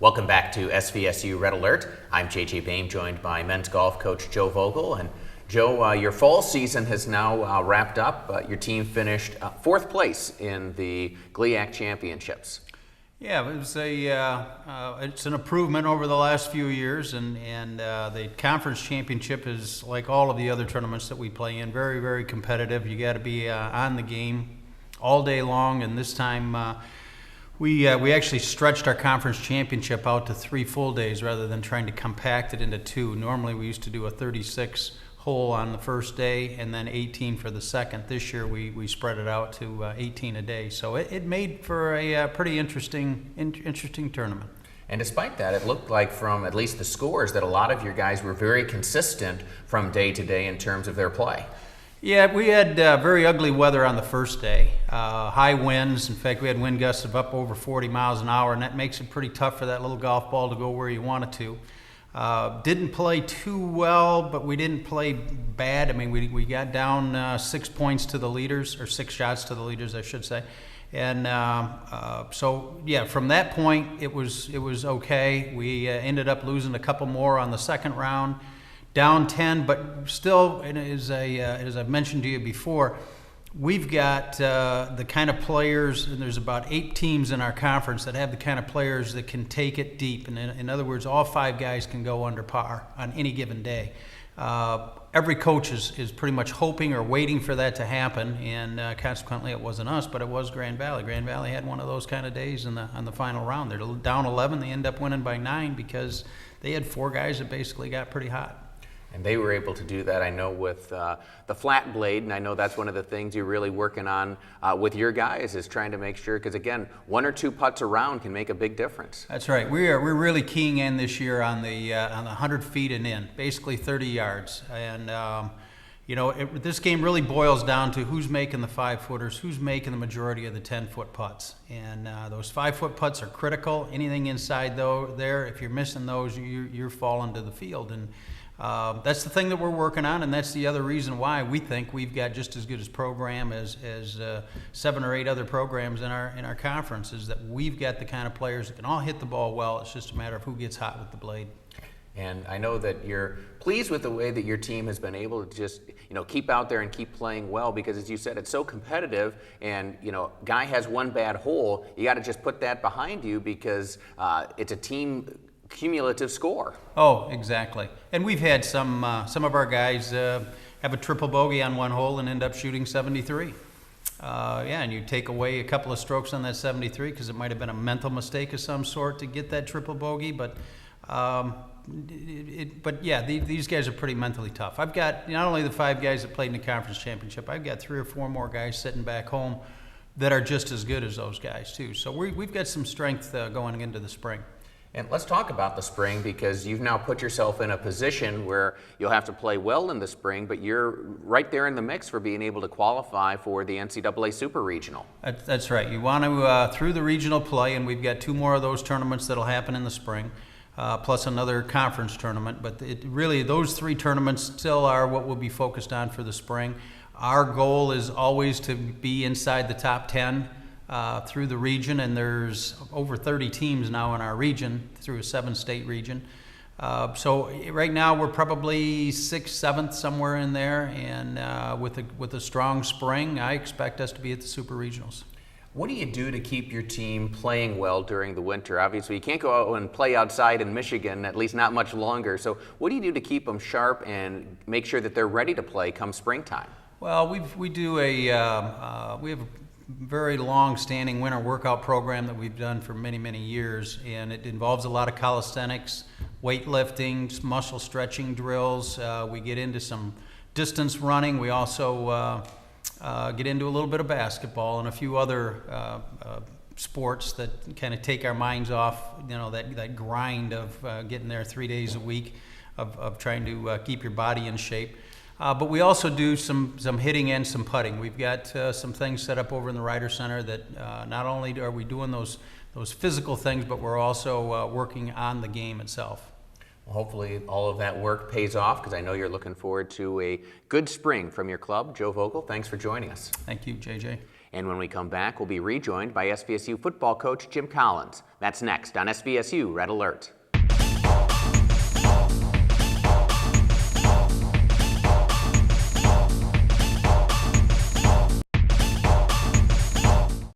Welcome back to SVSU Red Alert. I'm JJ Bain, joined by men's golf coach Joe Vogel. And Joe, your fall season has now wrapped up. Your team finished fourth place in the GLIAC Championships. Yeah, it was it's an improvement over the last few years, and the conference championship is like all of the other tournaments that we play in, very, very competitive. You got to be on the game all day long, and this time we actually stretched our conference championship out to 3 full days rather than trying to compact it into 2. Normally we used to do a 36 hole on the first day and then 18 for the second. This year we spread it out to 18 a day, so it made for a pretty interesting tournament. And despite that, it looked like from at least the scores that a lot of your guys were very consistent from day to day in terms of their play. Yeah, we had very ugly weather on the first day. High winds. In fact, we had wind gusts of up over 40 miles an hour, and that makes it pretty tough for that little golf ball to go where you want it to. Didn't play too well, but we didn't play bad. I mean, we got down 6 points to the leaders, or 6 shots to the leaders, I should say. And so, yeah, from that point, it was okay. We ended up losing a couple more on the second round. Down 10, but still, as I've mentioned to you before, we've got the kind of players, and there's about 8 teams in our conference that have the kind of players that can take it deep. And in other words, all 5 guys can go under par on any given day. Every coach is pretty much hoping or waiting for that to happen, and consequently it wasn't us, but it was Grand Valley. Grand Valley had one of those kind of days on the final round. They're down 11, they end up winning by 9 because they had 4 guys that basically got pretty hot. And they were able to do that, I know, with the flat blade, and I know that's one of the things you're really working on with your guys, is trying to make sure, because again, 1 or 2 putts around can make a big difference. That's right. We're really keying in this year on the 100 feet and in, basically 30 yards. And this game really boils down to who's making the 5-footers, who's making the majority of the 10-foot putts. And those 5-foot putts are critical. Anything inside there, if you're missing those, you're falling to the field. And that's the thing that we're working on, and that's the other reason why we think we've got just as good a program as 7 or 8 other programs in our conference, is that we've got the kind of players that can all hit the ball well. It's just a matter of who gets hot with the blade. And I know that you're pleased with the way that your team has been able to just, keep out there and keep playing well, because as you said, it's so competitive, and, guy has 1 bad hole, you got to just put that behind you, because it's a team cumulative score. Oh, exactly. And we've had some of our guys have a triple bogey on 1 hole and end up shooting 73. And you take away a couple of strokes on that 73 because it might have been a mental mistake of some sort to get that triple bogey. But these guys are pretty mentally tough. I've got not only the 5 guys that played in the conference championship, I've got 3 or 4 more guys sitting back home that are just as good as those guys too. So we've got some strength going into the spring. And let's talk about the spring, because you've now put yourself in a position where you'll have to play well in the spring, but you're right there in the mix for being able to qualify for the NCAA Super Regional. That's right. You want to, through the regional play, and we've got 2 more of those tournaments that'll happen in the spring, plus another conference tournament. But really, those 3 tournaments still are what we'll be focused on for the spring. Our goal is always to be inside the top 10. Through the region, and there's over 30 teams now in our region through a 7-state region. So right now we're probably 6th, 7th, somewhere in there, and with a strong spring, I expect us to be at the Super Regionals. What do you do to keep your team playing well during the winter? Obviously, you can't go out and play outside in Michigan, at least not much longer. So what do you do to keep them sharp and make sure that they're ready to play come springtime? Well, we have a very long-standing winter workout program that we've done for many, many years, and it involves a lot of calisthenics, weightlifting, muscle stretching drills. We get into some distance running. We also get into a little bit of basketball and a few other sports that kind of take our minds off, that grind of getting there 3 days a week of trying to keep your body in shape. But we also do some hitting and some putting. We've got some things set up over in the Ryder Center that not only are we doing those physical things, but we're also working on the game itself. Well, hopefully all of that work pays off, because I know you're looking forward to a good spring from your club. Joe Vogel, thanks for joining us. Thank you, JJ. And when we come back, we'll be rejoined by SVSU football coach Jim Collins. That's next on SVSU Red Alert.